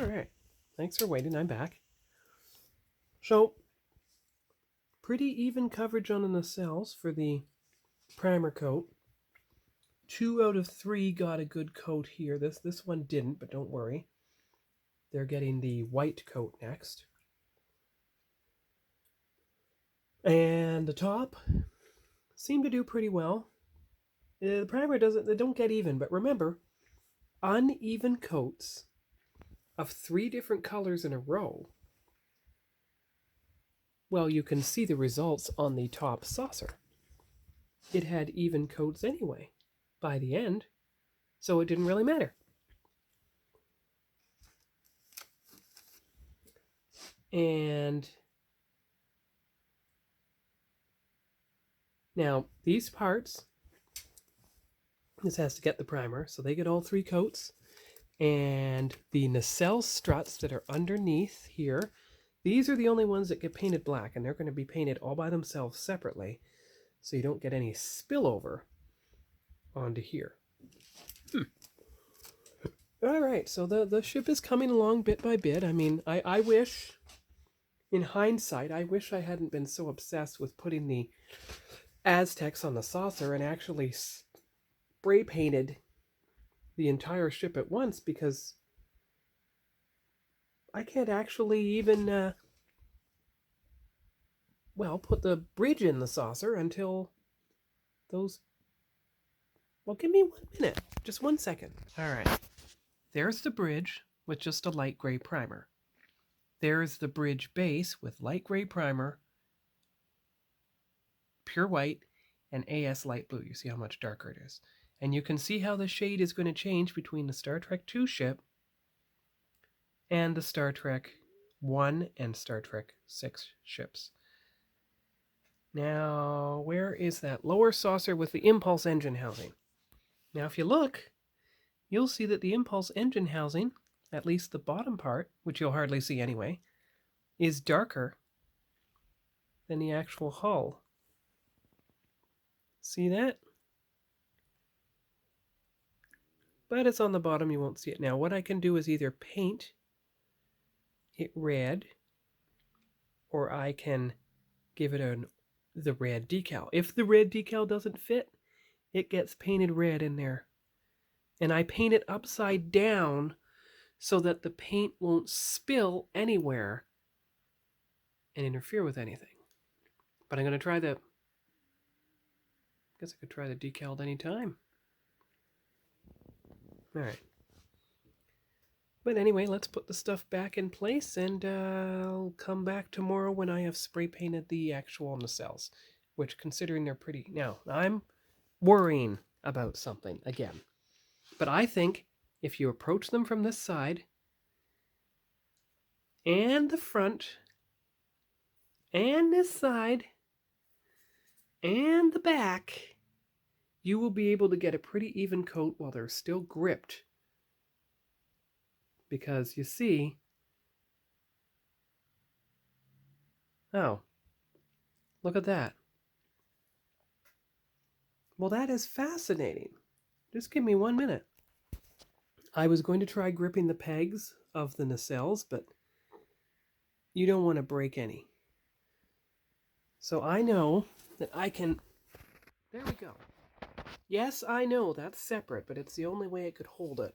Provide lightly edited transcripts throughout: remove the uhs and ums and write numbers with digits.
All right. Thanks for waiting. I'm back. So, pretty even coverage on the nacelles for the primer coat. 2 out of 3 got a good coat here. This one didn't, but don't worry. They're getting the white coat next. And the top seemed to do pretty well. The primer they don't get even, but remember, uneven coats of 3 different colors in a row, well, you can see the results on the top saucer. It had even coats anyway by the end, so it didn't really matter. And now these parts, this has to get the primer, so they get all 3 coats. And the nacelle struts that are underneath here, these are the only ones that get painted black, and they're going to be painted all by themselves separately, so you don't get any spillover onto here. All right, so the ship is coming along bit by bit. I mean, I wish, in hindsight, I wish I hadn't been so obsessed with putting the Aztecs on the saucer and actually spray painted the entire ship at once, because I can't actually even, put the bridge in the saucer until those... Well, give me 1 minute. Just 1 second. All right. There's the bridge with just a light gray primer. There's the bridge base with light gray primer, pure white, and AS light blue. You see how much darker it is. And you can see how the shade is going to change between the Star Trek II ship and the Star Trek I and Star Trek VI ships. Now, where is that lower saucer with the impulse engine housing? Now, if you look, you'll see that the impulse engine housing, at least the bottom part, which you'll hardly see anyway, is darker than the actual hull. See that? But it's on the bottom, you won't see it. Now, what I can do is either paint it red, or I can give it the red decal. If the red decal doesn't fit, it gets painted red in there. And I paint it upside down so that the paint won't spill anywhere and interfere with anything. But I'm going to try I guess I could try the decaled anytime. All right. But anyway, let's put the stuff back in place, and I'll come back tomorrow when I have spray painted the actual nacelles, which, considering they're pretty... Now, I'm worrying about something again. But I think if you approach them from this side, and the front, and this side, and the back, you will be able to get a pretty even coat while they're still gripped. Because you see... Oh, look at that. Well, that is fascinating. Just give me 1 minute. I was going to try gripping the pegs of the nacelles, but you don't want to break any. So I know that I can... There we go. Yes, I know that's separate, but it's the only way I could hold it.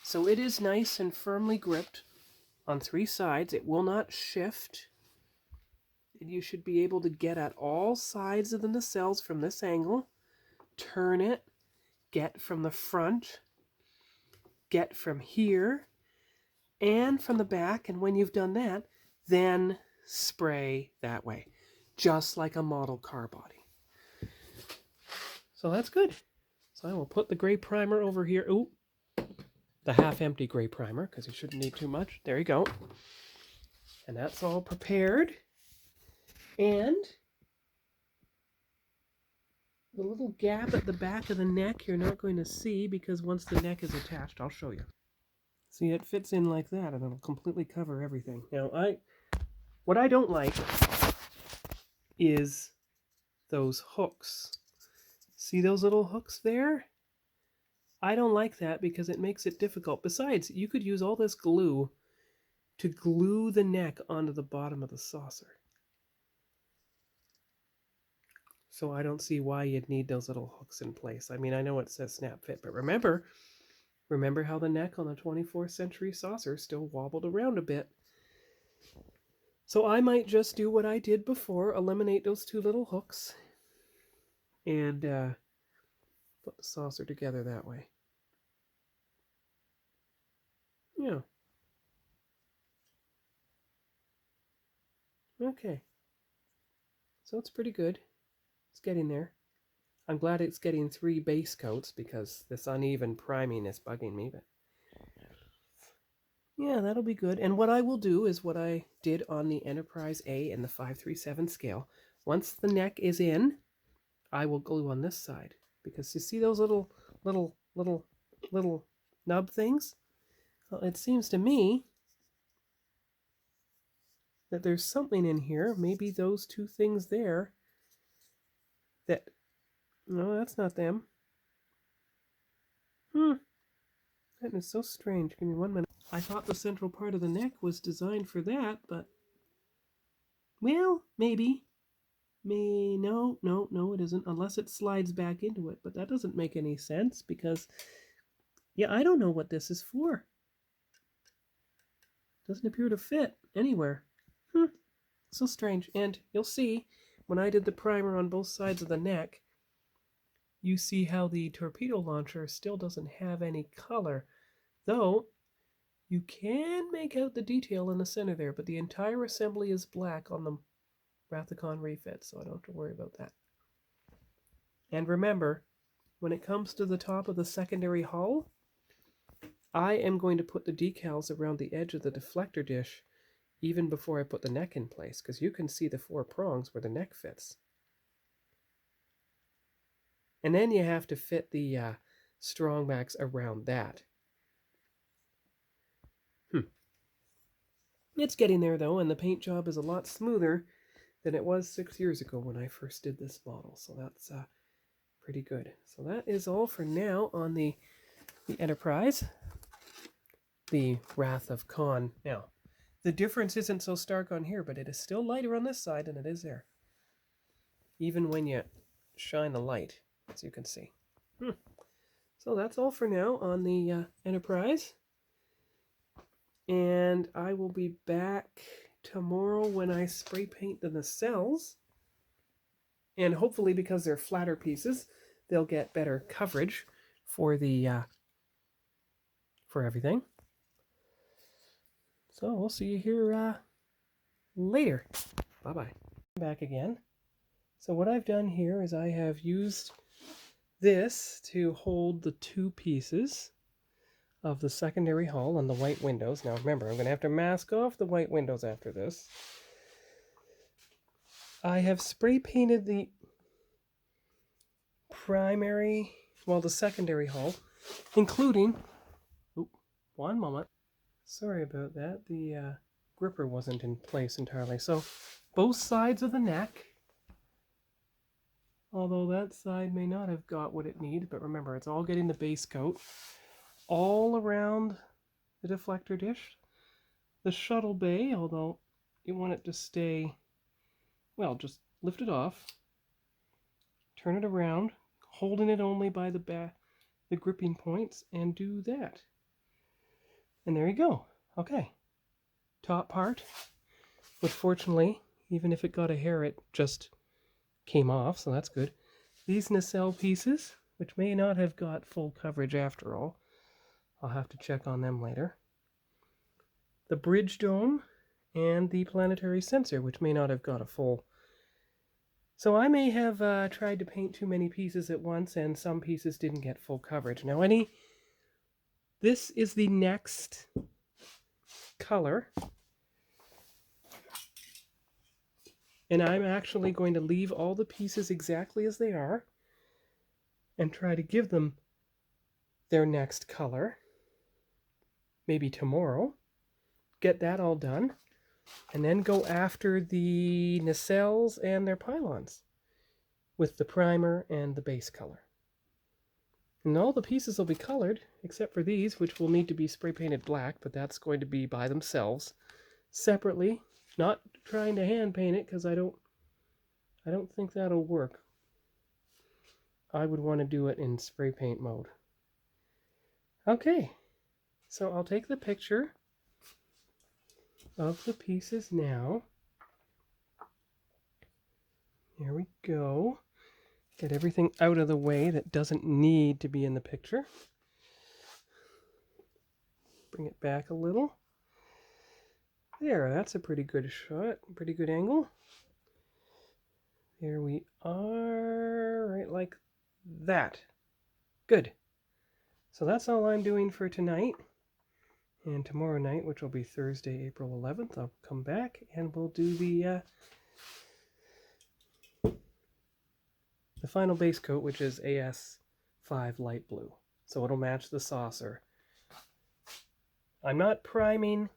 So it is nice and firmly gripped on 3 sides. It will not shift. And you should be able to get at all sides of the nacelles from this angle. Turn it. Get from the front. Get from here. And from the back. And when you've done that, then spray that way. Just like a model car body. So that's good. So I will put the gray primer over here. Ooh. The half-empty gray primer, because you shouldn't need too much. There you go. And that's all prepared. And the little gap at the back of the neck you're not going to see, because once the neck is attached, I'll show you. See, it fits in like that, and it'll completely cover everything. Now, what I don't like is those hooks. See those little hooks there? I don't like that because it makes it difficult. Besides, you could use all this glue to glue the neck onto the bottom of the saucer. So I don't see why you'd need those little hooks in place. I mean, I know it says snap fit, but remember how the neck on the 24th century saucer still wobbled around a bit. So I might just do what I did before, eliminate those two little hooks, and put the saucer together that way. Yeah. Okay. So it's pretty good. It's getting there. I'm glad it's getting 3 base coats because this uneven priming is bugging me. But yeah, that'll be good. And what I will do is what I did on the Enterprise A and the 537 scale. Once the neck is in, I will glue on this side. Because you see those little nub things? Well, it seems to me that there's something in here. Maybe those two things there that... No, that's not them. That is so strange. Give me 1 minute. I thought the central part of the neck was designed for that, but... Well, maybe. No, it isn't. Unless it slides back into it. But that doesn't make any sense because... Yeah, I don't know what this is for. Doesn't appear to fit anywhere. So strange. And you'll see, when I did the primer on both sides of the neck, you see how the torpedo launcher still doesn't have any color. Though, you can make out the detail in the center there, but the entire assembly is black on the Rathacon refit, so I don't have to worry about that. And remember, when it comes to the top of the secondary hull, I am going to put the decals around the edge of the deflector dish even before I put the neck in place, because you can see the 4 prongs where the neck fits. And then you have to fit the strong backs around that. It's getting there though, and the paint job is a lot smoother than it was 6 years ago when I first did this model. So that's pretty good. So that is all for now on the Enterprise, the Wrath of Khan. Now, the difference isn't so stark on here, but it is still lighter on this side than it is there. Even when you shine the light, as you can see. So that's all for now on the Enterprise. And I will be back tomorrow when I spray paint the nacelles. And hopefully, because they're flatter pieces, they'll get better coverage for the for everything. So we'll see you here later. Bye-bye. Back again. So what I've done here is I have used this to hold the 2 pieces of the secondary hull on the white windows. Now remember, I'm going to have to mask off the white windows after this. I have spray painted the primary, well, the secondary hull, including... Oop, 1 moment. Sorry about that. The gripper wasn't in place entirely. So both sides of the neck, although that side may not have got what it needs, but remember, it's all getting the base coat. All around the deflector dish. The shuttle bay, although you want it to stay, well, just lift it off, turn it around, holding it only by the gripping points, and do that. And there you go. Okay. Top part, but fortunately, even if it got a hair, it just came off, so that's good. These nacelle pieces, which may not have got full coverage after all, I'll have to check on them later. The bridge dome and the planetary sensor, which may not have got a full. So I may have tried to paint too many pieces at once, and some pieces didn't get full coverage. Now this is the next color. And I'm actually going to leave all the pieces exactly as they are and try to give them their next color. Maybe tomorrow. Get that all done. And then go after the nacelles and their pylons with the primer and the base color. And all the pieces will be colored, except for these, which will need to be spray painted black, but that's going to be by themselves, separately. Not trying to hand paint it, because I don't think that'll work. I would want to do it in spray paint mode. Okay, so I'll take the picture of the pieces now. There we go. Get everything out of the way that doesn't need to be in the picture. Bring it back a little. There, that's a pretty good shot, pretty good angle. There we are, right like that. Good. So that's all I'm doing for tonight. And tomorrow night, which will be Thursday, April 11th, I'll come back and we'll do the final base coat, which is AS5 light blue. So it'll match the saucer. I'm not priming.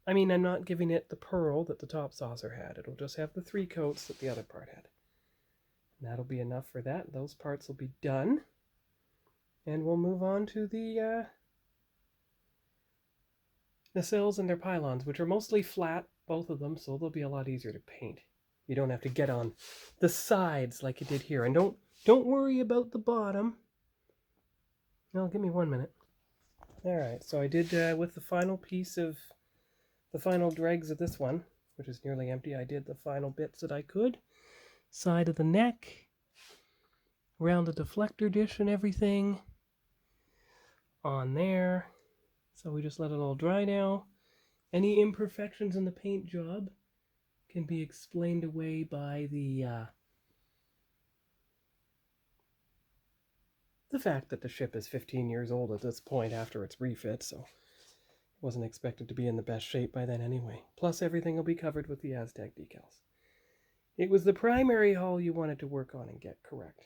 I'm not giving it the pearl that the top saucer had. It'll just have the 3 coats that the other part had. And that'll be enough for that. Those parts will be done. And we'll move on to the nacelles and their pylons, which are mostly flat, both of them, so they'll be a lot easier to paint. You don't have to get on the sides like you did here. And don't worry about the bottom. No, give me 1 minute. Alright, so I did with the final piece of the final dregs of this one, which is nearly empty, I did the final bits that I could. Side of the neck, around the deflector dish and everything, on there. So we just let it all dry now. Any imperfections in the paint job can be explained away by the fact that the ship is 15 years old at this point after its refit, so it wasn't expected to be in the best shape by then anyway. Plus everything will be covered with the Aztec decals. It was the primary hull you wanted to work on and get correct.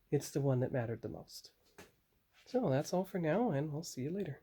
It's the one that mattered the most. So that's all for now, and we'll see you later.